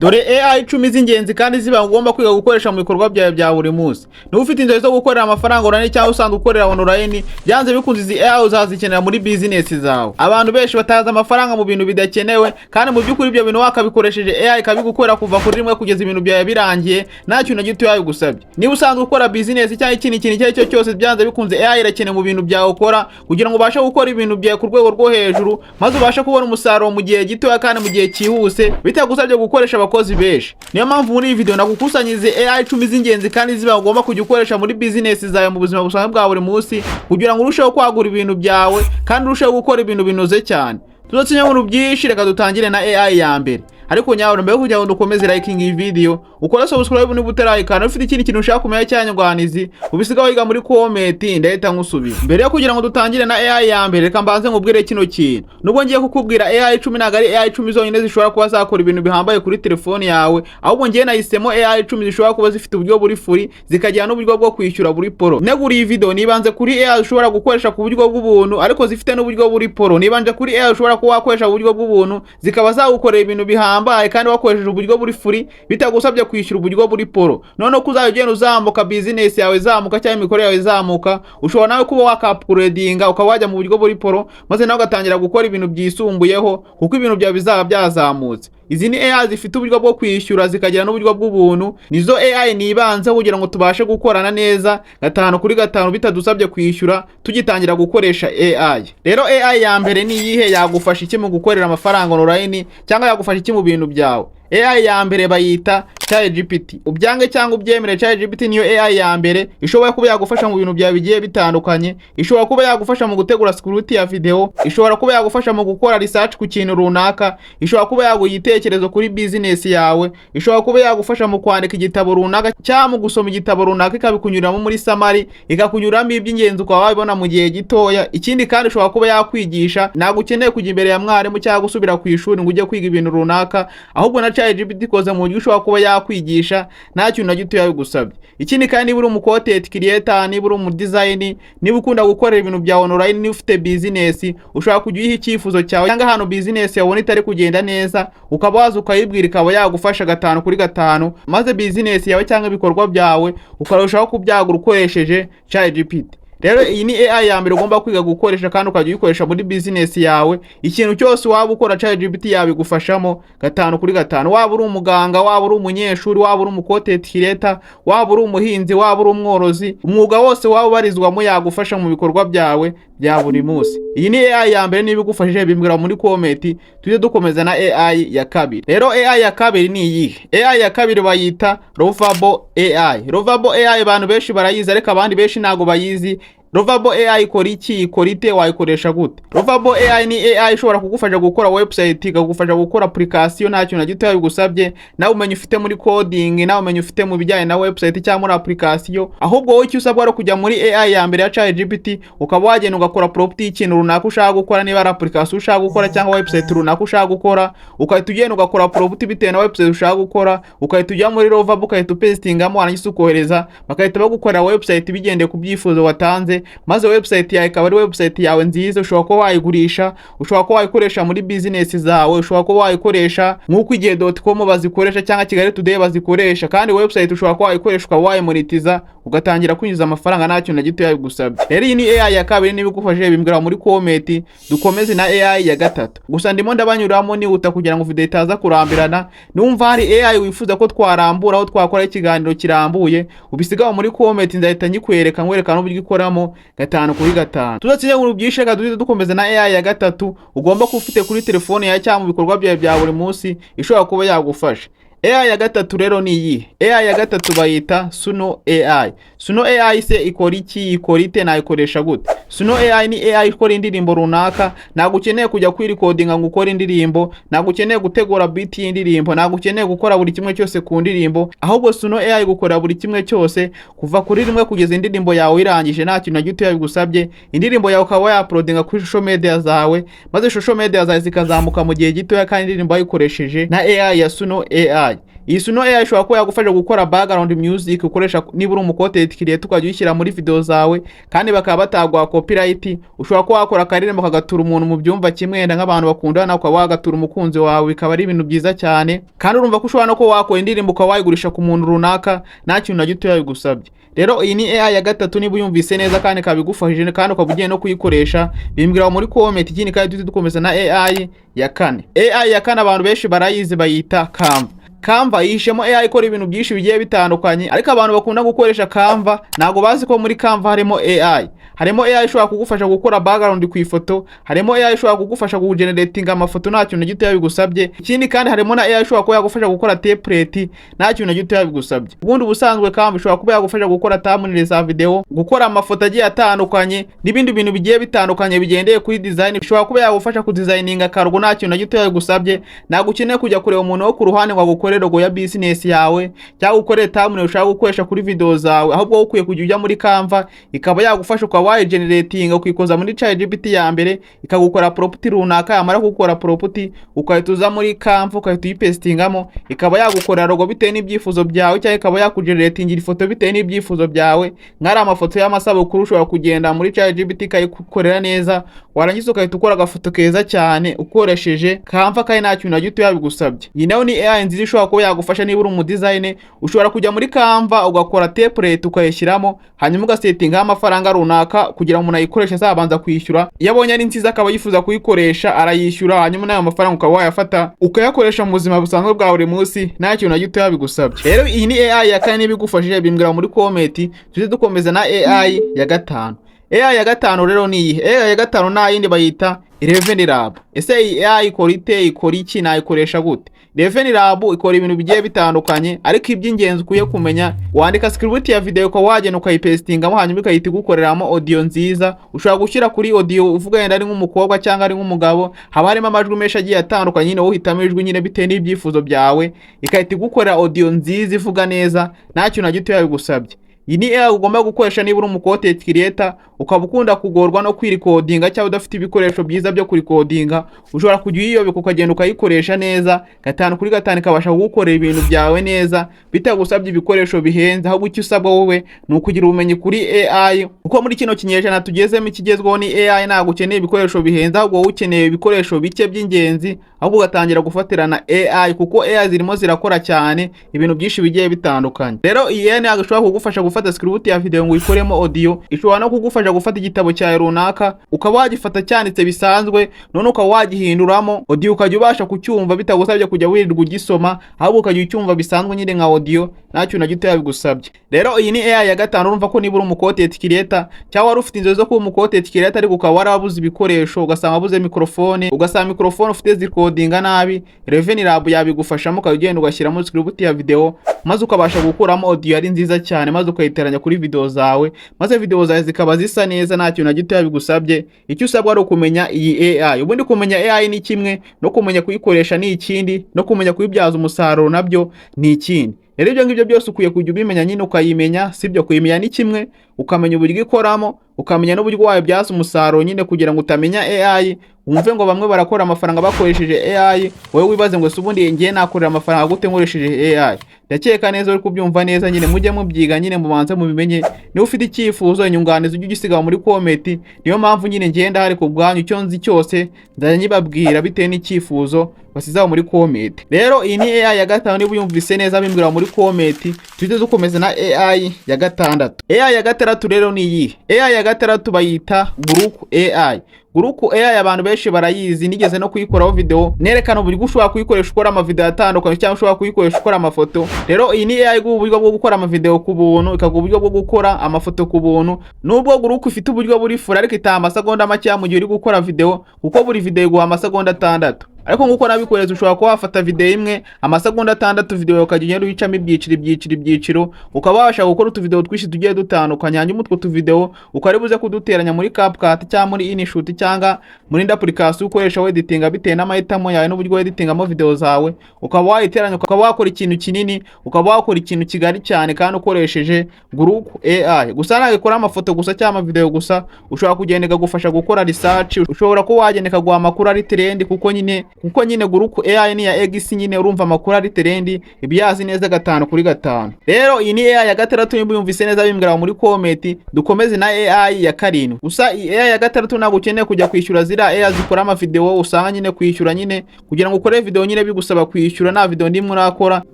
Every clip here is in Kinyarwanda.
Dore AI 10 z'ingenzi kandi ziba ugomba kwiga gukoresha mu bikorwa byawe bya buri munsi. Niba ufite inzozi zo gukorera amafaranga online cyangwa usanzwe ukorera online, byanze bikunze izi AI uzazikenera muri business zawe. Abantu benshi bataza amafaranga mu bintu bidakenewe, kandi mu by'ukuri ibyo bintu wakabikoresheje AI ikabigukorera kuva kuri rimwe kugeza ibintu byawe birangiye, nta kintu na gito yayigusabye. Niba usanzwe ukora business cyangwa ikindi kintu icyo ari cyo cyose, byanze bikunze AI irakeneye mu bintu byawe ukora kugira ngo ubashe gukora ibintu byawe ku rwego rwo hejuru, maze ubashe kubona umusaruro mu gihe gito kandi mu gihe cyihuse, bitagusabye gukoresha abakozi benshi. Niyo mpamvu muri iyi video nagukusanyirize AI 10 z'ingenzi kandi ziba ugomba kujya ukoresha muri business zawe mu buzima busanzwe bwa buri munsi, kugira ngo urusheho kwagura ibintu byawe kandi urusheho gukora ibintu binoze cyane. Tuzatsinya mu byinshi, reka dutangire na AI ya mbere. Ariko nyawe mbere kugira ngo dukomeze liking iyi video, ukora subscribe niba utarayikana, ufite ikindi kintu ushaka kumenya cyanyarwanizi, ubisigaho yiga muri comment ndahita nkusubiza. Mbere yo kugira ngo dutangire na AI ya mbere, reka mbanze nkubwire kino kintu. Nubwo ngiye kukubwira AI 10 ntago ari AI 10 zonyine zishobora kuba zakora ibintu bihambaye kuri telefone yawe, ahubwo ngiye nahisemo AI 10 zishobora kuba zifite uburyo buri free, zikagira n'uburyo bwo kwishyura buri pro. Negura iyi video nibanze kuri AI ushobora gukoresha ku buryo bw'ubuntu, ariko zifite n'uburyo buri pro. Nibanje kuri AI ushobora kuba wakoresha uburyo bw'ubuntu, zikaba zagukorera ibintu bihambaye kandi wakoresheje uburyo buri free, bitagusabye kwishyura uburyo buri pro. None ko uzagenda uzamuka business yawe zamuka cyangwa imikorere yawe zamuka, ushobora nawe kuba wakapgradinga ukawajya mu buryo buri pro, maze nawe ugatangira gukora ibintu byisumbuyeho kuko ibintu byawe bizaba byazamutse. Izi ni AI zifite uburyo bwo kwishyura zikagira n'uburyo bw'ubuntu, nizo AI nibanze kugira ngo tubashe gukorana neza 5 kuri 5 bitadusabye kwishyura tugitangira gukoresha AI. Rero AI ya mbere ni yihe yagufasha iki mu gukorera amafaranga online cyangwa yagufasha iki mu bintu byawe? AI ya mbere bayita ChatGPT. Ubyange cyangwa ubyemere, ChatGPT niyo AI ya mbere ishobora kuba yagufasha mu bintu byawe bigiye bitandukanye. Ishobora kuba yagufasha mu gutegura script ya video, ishobora kuba yagufasha mu gukora research ku kintu runaka, ishobora kuba yaguha igitekerezo kuri business yawe, ishobora kuba yagufasha mu kwandika igitabo runaka cyangwa mu gusoma igitabo runaka ikabikunyuramo muri summary, ikakunyuramo iby'ingenzi ukaba wabibona mu gihe gitoya. Ikindi kandi ishobora kuba yakwigisha, ntabwo ukeneye kujya imbere ya mwarimu cyangwa gusubira ku ishuri ngo ujye kwiga ibintu runaka, ahubwo na ChatGPT ikoze mu buryo ushobora kuba yakwigisha nta kintu na gito yabigusabye. Ikindi kandi niba uri umu content creator, niba uri umu design, niba ukunda gukorera ibintu bya online, niba ufite business, ushobora kujya uyiha icyifuzo cyawe cyangwa hano business yawe itari kugenda neza, ukaba waza ukayibwira ikaba yagufasha 5 kuri 5, maze business yawe cyangwa ibikorwa byawe ukarushaho kubyagura ukoresheje ChatGPT. Rero iyi ni AI ya mbere ugomba kwiga gukoresha kandi ukajya uyikoresha muri business yawe. Ikintu cyose waba ukora ChatGPT yabigufashamo 5 kuri 5. Waba uri umuganga, waba uri umunyeshuri, waba uri umu content creator, waba uri umuhinzi, waba uri umworozi, umwuga wose waba ubarizwamo yagufasha mu bikorwa byawe bya buri munsi. Iyi ni AI ya mbere, niba igufashije bimbwira muri comment. Tujye dukomeza na AI ya kabiri. Rero AI ya kabiri ni iyihe? AI ya kabiri bayita Lovable AI. Lovable AI abantu benshi barayizi ariko abandi benshi ntago bayizi. Lovable AI ikora iki, ikora ite, wayikoresha gute? Lovable AI ni AI ishobora kugufasha gukora website, ikagufasha gukora application nta kintu na gito yabigusabye, nawe umenye ufite muri coding, nawe umenye ufite mu bijyanye na website cyangwa muri application. Ahubwo wowe icyo usabwa ari kujya muri AI ya mbere ya ChatGPT, ukaba wagenda ugakora prompt y'ikintu runaka ushaka gukora, niba ari application ushaka gukora cyangwa website runaka ushaka gukora, ukahita ugenda ugakora prompt bitewe na website ushaka gukora, ukahita ujya muri Lovable ukahita pastingamo, warangiza ukohereza, bakahita bagukorera website bigendeye ku byifuzo watanze, maze website yawe ikaba ari website yawe nziza. Ushobora kuba wayigurisha, ushobora kuba wayikoresha muri business zawe, ushobora kuba wayikoresha nk'uko igihe.com bazikoresha cyangwa Kigali Today bazikoresha, kandi website ushobora kuba wayikoresha ukaba wayimonetiza ugatangira kwinjiza amafaranga nta kintu na gito yabigusabye. Rero iyi ni AI ya kabiri, niba igufashije bimbwira muri comment. Dukomeze na AI ya gatatu. Gusa ndimo ndabanyuramo nihuta kugira ngo video itaza kurambirana. Numva hari AI wifuza ko twarambura aho twakora ikiganiro kirambuye, ubisigaho muri comment ndahita nyikwereka nkwerekana uburyo ikoramo 5 kuri 5. Tuzatsinya mu byinshi, reka dukomeze na AI ya gatatu ugomba kuba ufite kuri telefone yawe cyangwa mu bikorwa byawe bya buri munsi, ishobora kuba yagufasha. AI ya gatatu rero ni iyi. AI ya gatatu bayita Suno AI. Suno AI se ikora iki, ikora ite, nayikoresha gute? Suno AI ni AI ikora indirimbo runaka, ntabwo ukeneye kujya kwirecordinga ngo ukore indirimbo, ntabwo ukeneye gutegura beat y'indirimbo, ntabwo ukeneye gukora buri kimwe cyose ku ndirimbo, ahubwo Suno AI gukora buri kimwe cyose kuva kuri rimwe kugeza indirimbo yawe irangije nta kintu na gito yabigusabye. Indirimbo yawe ukaba ya-uploadinga kuri social media zawe, maze social media zawe zikazamuka mu gihe gito kandi indirimbo yayikoresheje na AI ya Suno AI. Iyi Suno AI ishobora kuba yagufasha gukora background music ukoresha niba uri umucontent creator ukajya uyishyira muri video zawe kandi bakaba batagwa copyright. Ushobora kuba wakora akaririmbo kagatura umuntu mu byumva kimwe wenda nk'abantu bakundana ukaba wagatura umukunzi wawe, bikaba ari ibintu byiza cyane. Kandi urumva ko ushobora no kuba wakora indirimbo ukaba wayigurisha ku muntu runaka nta kintu na gito yabigusabye. Rero iyi ni AI ya gatatu niba uyumvise neza kandi kabigufashije kandi ukaba ugiye no kuyikoresha, bimbwira muri comment. Ikindi kandi dukomeza na AI ya kane. AI ya kane abantu benshi barayizi bayita Canva. Canva yishemo AI ikora ibintu byinshi bigiye bitandukanye, ariko abantu bakunda gukoresha Canva ntago bazi ko muri Canva harimo AI. Harimo AI ishobora kugufasha gukora background ku ifoto, harimo AI ishobora kugufasha kugenerating amafoto nta kintu gito yabigusabye. Ikindi kandi harimo na AI ishobora kuba yagufasha gukora template nta kintu gito yabigusabye. Ubundi ubusanzwe Canva ishobora kuba yagufasha gukora thumbnail za video, gukora amafoto agiye atandukanye n'ibindi bintu bigiye bitandukanye bigendeye kuri design. Ishobora kuba yagufasha ku designinga kargo nta kintu gito yabigusabye. Ntago ukeneye kujya kureba umuntu wo ku ruhande ngo agukore logo ya business yawe cyangwa ukore thumbnail ushaka gukoresha kuri video zawe, ahubwo ukwiye kujya ujya muri Canva ikaba yagufasha ukaba generating ukikoza muri ChatGPT ya mbere ikagukora property runaka, yamara gukora property ukahituza muri Canva ukahita uyipestingamo ikaba yagukorera logo bitewe n'ibyifuzo byawe, cyangwa ikaba yakugenerating ifoto bitewe n'ibyifuzo byawe. Nk'ari amafoto y'amasabukuru ushobora kugenda muri ChatGPT ikayikukorera neza, warangiza ukahita ukora agafoto keza cyane ukoresheje Canva kandi nta kintu na gito yabigusabye. Iyi nayo ni AI nziza ishobora kuba yagufasha niba uri umudesign. Ushobora kujya muri Canva ugakora template ukayishyiramo, hanyuma ugasetinga amafaranga runaka kugira ngo umuntu ayikoreshe azabanza kwishyura. Iyo abonye ari nziza akaba yifuza kuyikoresha arayishyura, hanyuma nayo mafaranga ukaba wayafata ukayakoresha mu buzima busanzwe bwa buri munsi nta kintu na gito yabigusabye. Rero iyi ni AI ya kane bigufashije bimbwira muri comment. Tuze dukomeza na AI ya gatanu. AI ya gatanu rero ni iyi. AI ya gatanu nta yindi bayita Eleven Lab. Ese iyi AI ikora ite, ikora iki, nayikoresha gute? Eleven Lab ikora ibintu bigiye bitandukanye, ariko iby'ingenzi ukuye kumenya, wandika script ya video ko wagena ukayipestingamo hanyuma ikahita gukoreramo audio nziza. Ushobora gushyira kuri audio uvuga yenda ari nk'umukobwa cyangwa ari nk'umugabo, haba harimo amajwi menshi agiye atandukanye, nyine uhitamo ijwi nyine bitewe n'ibyifuzo byawe, ikahita gukorera audio nziza ivuga neza nta kintu na gito yabigusabye. Iyi ni AI ugomba gukoresha niba uri umucontent creator ukaba ukunda kugorwa no kwirikodinga cyangwa udafite ibikoresho byiza byo kurikodinga. Ushobora kujya uyiyobeka ukagenda ukayikoresha neza, gatanu kuri gatanu ikabasha kugukorera ibintu byawe neza bitagusabye ibikoresho bihenze. Ahubwo icyo usabwa wowe ni ukugira ubumenyi kuri AI, kuko muri kino kinyejana tugezemo ikigezweho ni AI. Ntabwo ukeneye ibikoresho bihenze, ahubwo wowe ukeneye ibikoresho bike by'ingenzi, ahubwo ugatangira gufatirana AI, kuko AI zirimo zirakora cyane ibintu byinshi bigiye bitandukanye. Rero iyi AI ntabwo ishobora kugufasha gufata script ya video ngo uyikoremo audio, ishobora no kugufasha gufata igitabo cyawe runaka ukaba wagifata cyanditse bisanzwe, none ukaba wagihinduramo audio ukajya ubasha kucyumva bitagusabye kujya wirirwa ugisoma, ahubwo ukajya ucyumva bisanzwe nyine nka audio nta kintu na gito yabigusabye. Rero iyi ni AI ya gatanu. Urumva ko niba uri umucontent creator cyangwa wari ufite inzozi zo kuba umucontent creator ariko ukaba warabuze ibikoresho, ugasanga wabuze mikrofone, ugasanga mikrofone ufite zikodinga nabi, Eleven Lab yabigufashamo ukagenda ugashyiramo script ya video maze ukabasha gukuramo audio ari nziza cyane, maze ukayiteranya kuri video zawe, maze video zawe zikaba zisa neza nta kintu na gito yabigusabye. Icyo usabwa ari ukumenya iyi AI. Ubundi kumenya AI ni kimwe, no kumenya kuyikoresha ni ikindi, no kumenya kuyibyaza umusaruro nabyo ni ikindi. Rero ibyo ngibyo byose ukwiye kujya ubimenya nyine ukayimenya, sibyo kuyimenya ni kimwe, ukamenya uburyo ikoramo, ukamenya n'uburyo wayibyaza umusaruro nyine, kugira ngo utamenya AI wumve ngo bamwe barakora amafaranga bakoresheje AI, wowe wibaze ngo ubundi ngiye nakorera amafaranga gute nkoresheje AI. Ndakeka neza uri kubyumva neza, nyine mujye mubyiga nyine mubanze mubimenye. Niba ufite icyifuzo inyunganizi ujye ugisiga muri comment. Niyo mpamvu nyine ngenda hari ku bwanyu, icyo nzi cyose nzajya nyibabwira bitewe n'icyifuzo basizaho muri comment. Rero iyi ni AI ya gatanu niba uyumvise neza bimbwira muri comment. Tujye dukomeza na AI ya gatandatu. AI ya gatandatu rero ni iyi. AI ya gatandatu bayita Grok AI. Grok AI abantu benshi barayizi, nigeze no kuyikoraho video nerekana uburyo ushobora kuyikoresha ukora ama video atandukanye cyangwa ushobora kuyikoresha ukora amafoto. Rero iyi ni AI uburyo bwo gukora ama video ku buntu, ikaguha uburyo bwo gukora amafoto ku buntu. Nubwo Grok ifite uburyo buri fura ariko itaha amasegonda make mu gihe uri gukora video, kuko buri video iguha amasegonda 6. Ariko nguko nabikoreza ushobora kuba wafata video imwe amasegonda 6 video ukagenda uyicamo ibyiciro ukaba wabasha gukora utuvideo twinshi tugiye dutandukanye, hanyuma utwo tuvideo ukaribuze kuduteranya muri CapCut cyangwa muri InShot cyangwa muri indi application ukoresha editing bitewe n'amahitamo yawe n'uburyo editingamo video zawe, ukaba wayiteranya ukaba wakora ikintu kinini, ukaba wakora ikintu kigari cyane kandi ukoresheje Grok AI. Gusa nagikora amafoto gusa cyangwa amavideo gusa, ushobora kugenda gufasha gukora research, ushobora kuba wagenda guha amakuru ari trend, kuko nyine kuko nyine Guruku AI ni ya X nyine urumva amakuru ari trendi ibyazi neza 5/5. Rero iyi ni AI ya 6 nimba yumvise neza bimbwira muri comment. Dukomeze na AI ya 7. Gusa AI ya 6 ntabwo ukeneye kujya kwishyura zira AI zikora ama video usanga nyine kwishyura nyine kugira ngo ukore video nyine bigusaba kwishyura na video ndimwe urakora.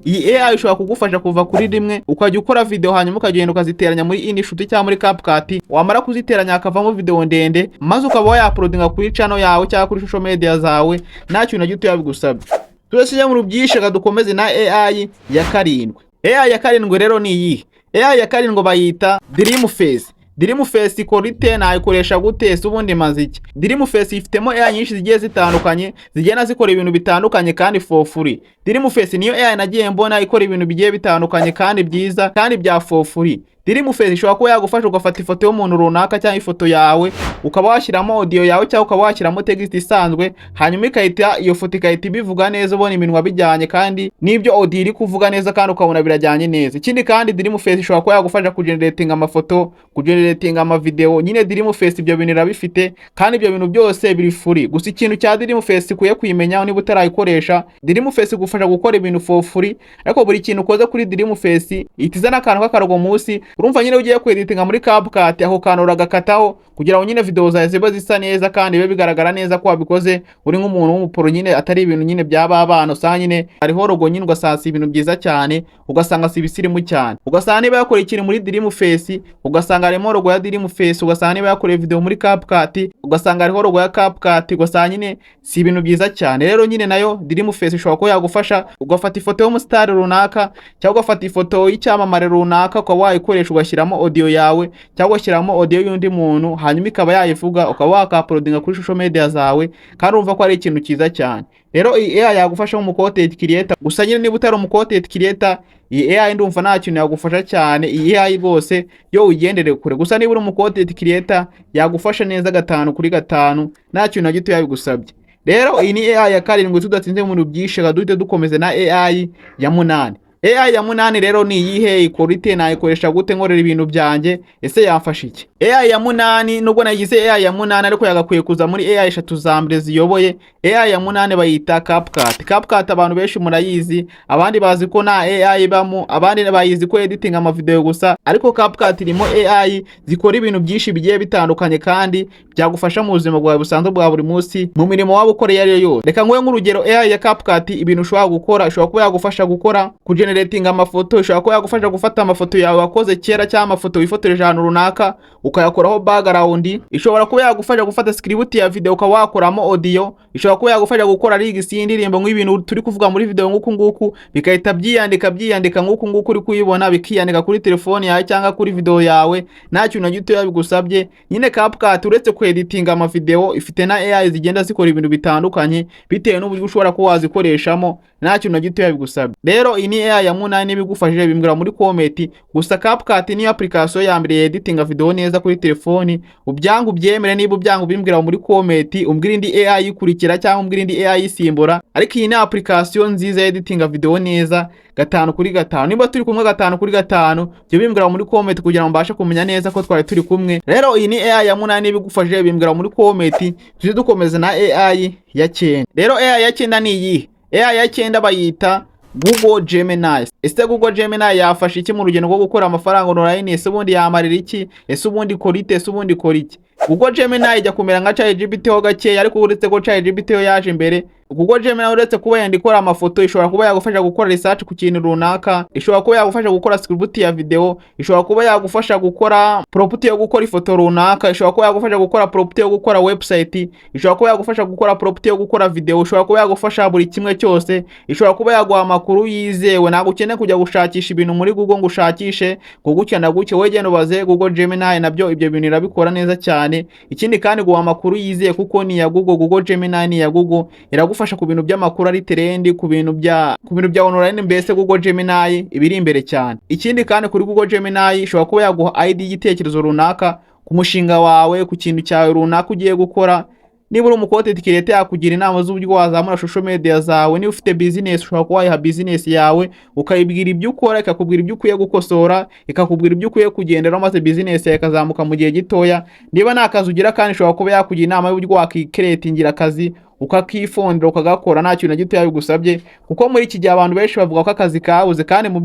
Iyi AI ishobora kugufasha kuva kuri rimwe ukajya ukora video hanyuma ukagenda ukaziteranya muri InShot cyangwa muri CapCut, wamara kuziteranya akavamo video ndende maze ukaba wayaploadinga kuri channel yawe cyangwa kuri social media zawe nta kintu na gito yabigusabye. Turasije mu rubyishaka dukomeze na AI ya 7. AI ya 7 rero ni iyi. AI ya 7 bayita Dreamface. Dreamface ikorite nayikoresha gute ubundi maziki. Dreamface ifitemo AI nyinshi zigiye zitandukanye zigena zikora ibintu bitandukanye kandi for free. Dreamface niyo AI nagiye mbona ikora ibintu bigiye bitandukanye kandi byiza kandi bya for free. Dreamface ishobora kuba yagufasha ugafata ifoto y'umuntu runaka cyangwa ifoto yawe ukaba washyiramo audio yawe cyangwa ukaba washyiramo text isanzwe hanyuma ikahita iyo foto ikahita ibivuga neza ubona iminwa bijyanye kandi n'ibyo audio iri kuvuga neza kandi ukabona birajyanye neza. Ikindi kandi Dreamface ishobora kuba yagufasha kugenerating amafoto, kugenerating ama video. Nyine Dreamface ibyo bintu irabifite kandi ibyo bintu byose biri free. Gusa ikintu cya Dreamface kuye kuyimenya niba utarayikoresha, Dreamface igufasha gukora ibintu for free ariko buri kintu ukoze kuri Dreamface itizana akantu k'akarogo munsi. Urumva nyine ugiye kweditinga muri CapCut aho kanura gakataho kugira ngo nyine video zawe zibe zisa neza kandi bibe bigaragara neza ko wabikoze uri nk'umuntu w'umupro nyine atari ibintu nyine byaba abana usanga nyine hariho rogo nyine ugasanga ibintu byiza cyane ugasanga si bisirimu cyane. Ugasanga niba yakora ikintu muri Dreamface ugasanga harimo rogo ya Dreamface, ugasanga niba yakora video muri CapCut ugasanga hariho rogo ya CapCut, ugasanga nyine si ibintu byiza cyane. Rero nyine nayo Dreamface ishobora ko yagufasha ugafata ifoto y'umustar runaka cyangwa ugafata ifoto y'icyamamare runaka ukaba wayikoresha ugashyiramo audio yawe cyangwa ugashyiramo audio y'undi muntu hanyuma ikaba yayivuga ukaba wakaploadinga kuri social media zawe kandi urumva ko ari ikintu cyiza cyane. Rero iyi AI yagufasha mu content creator. Gusa nyine niba utari mu content creator iyi AI ndumva nta kintu yagufasha cyane. Iyi AI rwose yo ugendere kure. Gusa niba uri mu content creator yagufasha neza 5/5 nta kintu na gito yabigusabye. Rero iyi ni AI ya 7 tudatsinze mu rubyishaka duhite dukomeze na AI ya 8. AI ya 8 rero ni iyihe ikorite nayikoresha gute nkorera ibintu byanjye ese yamfasha iki? AI ya 8 nubwo nagize AI ya 8 ariko yagakwiye kuza muri AI 3 za mbere ziyoboye. AI ya 8 bayita CapCut. CapCut abantu benshi murayizi, abandi bazi ko na AI bamo, abandi bayizi ko editing ama video gusa, ariko CapCut irimo AI zikora ibintu byinshi bigiye bitandukanye kandi byagufasha mu buzima bwawe busanzwe bwa buri munsi mu mirimo waba ukoreye ari yo. Reka ngoye nk'urugero AI ya CapCut ibintu ushobora gukora, ishobora kuba yagufasha gukora kugenerating amafoto, ishobora kuba yagufasha gufata amafoto yawe wakoze kera cyangwa amafoto wifotoreje ahantu runaka ukayakoraho background, ishobora kuba yagufasha gufata script ya video ukaba wakoramo audio, ishobora kuba yagufasha gukora lyrics y'indirimbo nk'ibintu turi kuvuga muri video nguku bikahita byiyandika nguku uri kuyibona bikiyandika kuri telefone yawe cyangwa kuri video yawe nta kintu na gito yabigusabye. Nyine CapCut uretse ku editing ama video ifite na AI zigenda zikora ibintu bitandukanye bitewe n'uburyo ushobora kuba wazikoreshamo nta kintu na gito yabigusabye. Rero iyi ni AI ya 8 bigufashije bimbwira muri comment. Gusa CapCut ni application ya mbere editing video neza kuri telefoni. Ubyangu byemere niba ubyangu bimbwira muri comment umbwira indi AI ikurikira cyangwa umbwira indi AI isimbura, ariko iyi ni application nziza editing video neza 5/5. Niba turi kumwe 5/5 byo bimbwira muri comment kugira ngo mbashe kumenya neza ko twari turi kumwe. Rero iyi ni AI ya 8 bigufashije bimbwira muri comment. Tuje dukomeza na AI ya 9. Rero AI ya 9 ni iyi. AI ya 9 bayita Google Gemini. Ese Google Gemini yafasha iki mu rugendo rwo gukora amafaranga online? Ese ubundi yamarira iki? Ese ubundi korite? Ese ubundi koriki? Google Gemini ijya kumera nka ChatGPT ho gake, ariko uretse ko ChatGPT yo yaje imbere. Google Gemini uretse kuba yandikora amafoto, ishobora kuba yagufasha gukora research ku kintu runaka, ishobora kuba yagufasha gukora script ya video, ishobora kuba yagufasha gukora prompt yo gukora ifoto runaka, ishobora kuba yagufasha gukora prompt yo gukora website, ishobora kuba yagufasha gukora prompt yo gukora video, ishobora kuba yagufasha buri kimwe cyose, ishobora kuba yaguha amakuru yizewe. Ntabwo ukeneye kujya gushakisha ibintu muri Google ngo ushakishe gugucyana guke, wowe genda ubaze Google Gemini nabyo ibyo bintu irabikora neza cyane. Ikindi kandi guha amakuru yizeye kuko ni ya Google Gemini ni ya Google, iragufasha ku bintu by'amakuru ari trend, ku bintu bya online, mbese Google Gemini ibiri imbere cyane. Ikindi kandi kuri Google Gemini ishobora kuba yaguha ID y'igitekerezo runaka ku mushinga wawe, ku kintu cyawe runaka ugiye gukora. Niba uri umucontent creator yakugira inama z'uburyo wazamura social media zawe. Niba ufite business ushobora kuba wayiha business yawe ukayibwira ibyo ukora, ikakubwira ibyo ukwiye gukosora, ikakubwira ibyo ukwiye kugendera maze business yawe ikazamuka mu gihe gitoya. Niba nta kazi ugira kandi ushobora kuba yakugira inama y'uburyo wakicreatingira akazi ukakifondera ukagakora nta kintu na gito yabigusabye, kuko muri iki gihe abantu benshi bavuga ko akazi kabuze, kandi mu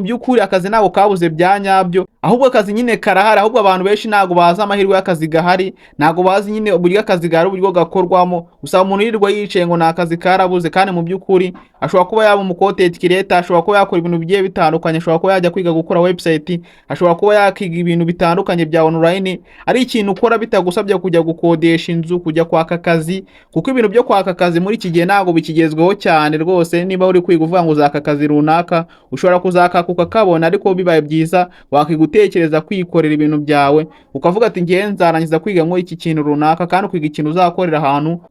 by'ukuri akazi ntabwo kabuze bya nyabyo, ahubwo akazi nyine karahari, ahubwo abantu benshi ntabwo bazi amahirwe y'akazi gahari, ntabwo bazi nyine uburyo akazi gahari uburyo gakorwamo. Usaba umuntu yirirwa yicaye ngo ni akazi karabuze, kandi mu by'ukuri ashobora kuba yaba umucontent creator, ashobora kuba yakora ibintu bigiye bitandukanye, ashobora kuba yajya kwiga gukora website, ashobora kuba yakiga ibintu bitandukanye bya online, ari ikintu ukora bitagusabye kujya gukodesha inzu, kujya kwaka akazi, kuko ibintu byo kwaka akazi muri iki gihe ntabwo bikigezweho cyane rwose. Niba uri kwiga uvuga ngo uzaka akazi runaka, ushobora kuzakaka ukakabona, ariko bibaye byiza wakiga utekereza kwikorera ibintu byawe, ukavuga ati ngiye nzarangiza kwiga ngo iki kintu runaka, kandi ukwiga ikintu uzakorera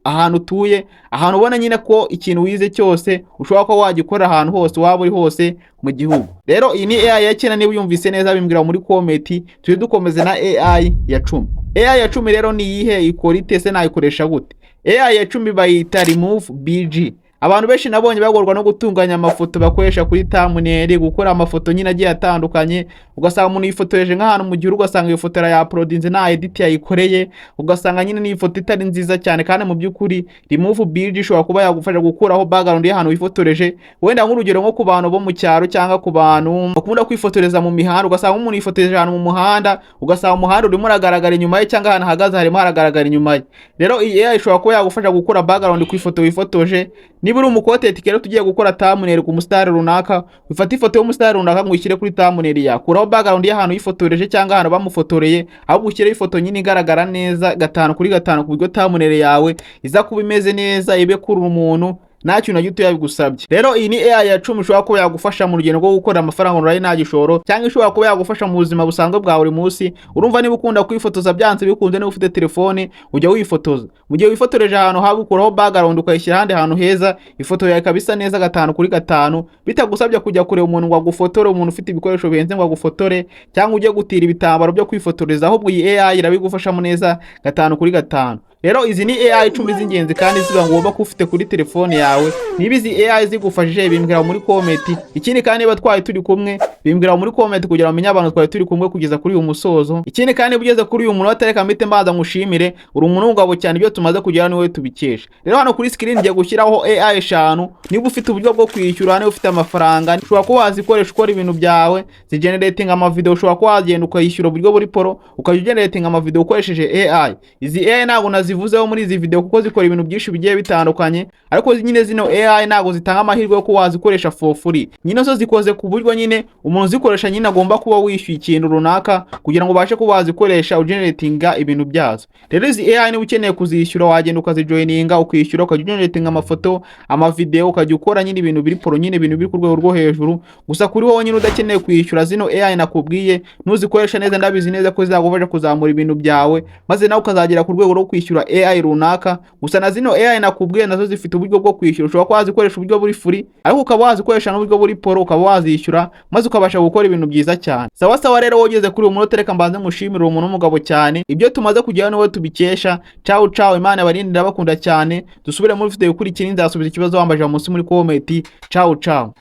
ahantu utuye, ahantu ubona nyine ko ikintu wize cyose ushobora kuba wagikorera ahantu hose waba uri hose mu gihugu. Rero iyi ni AI ya kera, niba uyumvise neza bimbwira muri comment. Turi dukomeze na AI ya 10. AI ya 10 rero ni iyihe, ikora ite se, nayikoresha gute? AI ya 10 bayita Remove BG. Abantu benshi nabonye bagorwa no gutunganya amafoto bakoresha kuri thumbnail, gukora amafoto nyine agiye atandukanye, ugasanga umuntu yifotoreje nk'ahantu mu gihe, ugasanga iyo foto ya uploadinze nta edit yayikoreye, ugasanga nyine ni ifoto itari nziza cyane. Kandi mu by'ukuri Remove BG ishobora kuba yagufasha gukuraho background y'ahantu wifotoreje, wenda nk'urugero nko ku bantu bo mu cyaro cyangwa ku bantu bakunda kwifotoreza mu mihanda, ugasanga umuntu yifotoreje ahantu mu muhanda, ugasanga umuhanda urimo uragaragara inyuma ye, cyangwa ahantu ahagaze harimo haragaragara inyuma ye. Rero iyi AI ishobora kuba yagufasha gukura background ku ifoto wifotoje. Niba uri umucontent creator tugiye gukora thumbnail ku mustar runaka, ufata ifoto y'umustar runaka ngo uyishyire kuri thumbnail ya, kuraho background y'ahantu yifotoreje cyangwa ahantu bamufotoreye, ahubwo ushyire ifoto nyine igaragara neza 5x5 ku buryo thumbnail yawe iza kuba imeze neza, ibe kuri umuntu nta kintu na gito yabigusabye. Rero iyi ni AI ya 10 ishobora kuba yagufasha mu rugendo rwo gukora amafaranga online nta gishoro, cyangwa ishobora kuba yagufasha mu buzima busanzwe bwa buri munsi. Urumva niba ukunda kwifotoza byanze bikunze, niba ufite telefone ujya wifotoza, mu gihe wifotoreje ahantu haba ukuraho background ukayishyira ahandi hantu heza, ifoto yawe kabisa neza 5x5, bitagusabye kujya kureba umuntu ngo agufotore, umuntu ufite ibikoresho bihenze ngo agufotore, cyangwa ujye gutira ibitambaro byo kwifotoreza, ahubwo iyi AI irabigufashamo neza 5x5. Rero izi ni AI 10 z'ingenzi kandi ziba ngomba ko ufite kuri telefone yawe. Niba izi AI zigufashije bimbwira muri comment. Ikindi kandi niba twaye turi kumwe bimbwira muri comment kugira amenye abantu twaye turi kumwe kugeza kuri uyu musozo. Ikindi kandi bugeze kuri uyu munota reka mbite mbaza ngushimire, uri umuntu w'umugabo cyane, ibyo tumaze kugera niwe tubikesha. Rero hano kuri screen ngiye gushyiraho AI 5. Niba ufite uburyo bwo kwishyura, niba ufite amafaranga, ushobora kuba wazikoresha ukora ibintu byawe, zigenerating ama video, ushobora kuba wagenda ukayishyura uburyo buri pro, ukagenerating ama video ukoresheje AI. Izi AI ntago zivuzeho muri izi video kuko zikora ibintu byinshi bigiye bitandukanye, ariko nyine zino AI ntago zitanga amahirwe yo kuba wazikoresha for free. Nyine zo zikoze ku buryo nyine umuntu zikoresha nyine agomba kuba wishyuye ikintu runaka kugira ngo ubashe kuba wazikoresha ugeneratinga ibintu byazo. Rero izi AI niba ukeneye kuzishyura wagenda ukazijoininga, ukishyura, ukageneratinga amafoto, ama video, ukajya ukora nyine ibintu biri pro, nyine ibintu biri ku rwego rwo hejuru. Gusa kuri wowe nyine udakeneye kwishyura zino AI nakubwiye, nuzikoresha neza ndabizi neza ko zizagufasha kuzamura ibintu byawe, maze nawe ukazagera ku rwego rwo kwishyura AI runaka. Gusa na zino AI nakubwiye nazo zifite uburyo bwo kwishyura, ushobora kuba wazikoresha uburyo buri free, ariko ukaba wazikoresha n'uburyo buri pro, ukaba wazishyura maze ukabasha gukora ibintu byiza cyane. Sawa rero wogeze kuri uyu munota reka mbanze ngushimire, umuntu w'umugabo cyane, ibyo tumaze kugeraho niwe tubikesha. Ciao Imana barindira bakunda cyane. Dusubire muri video ikurikira, nzasubiza ikibazo wambaje munsi muri comment. Ciao.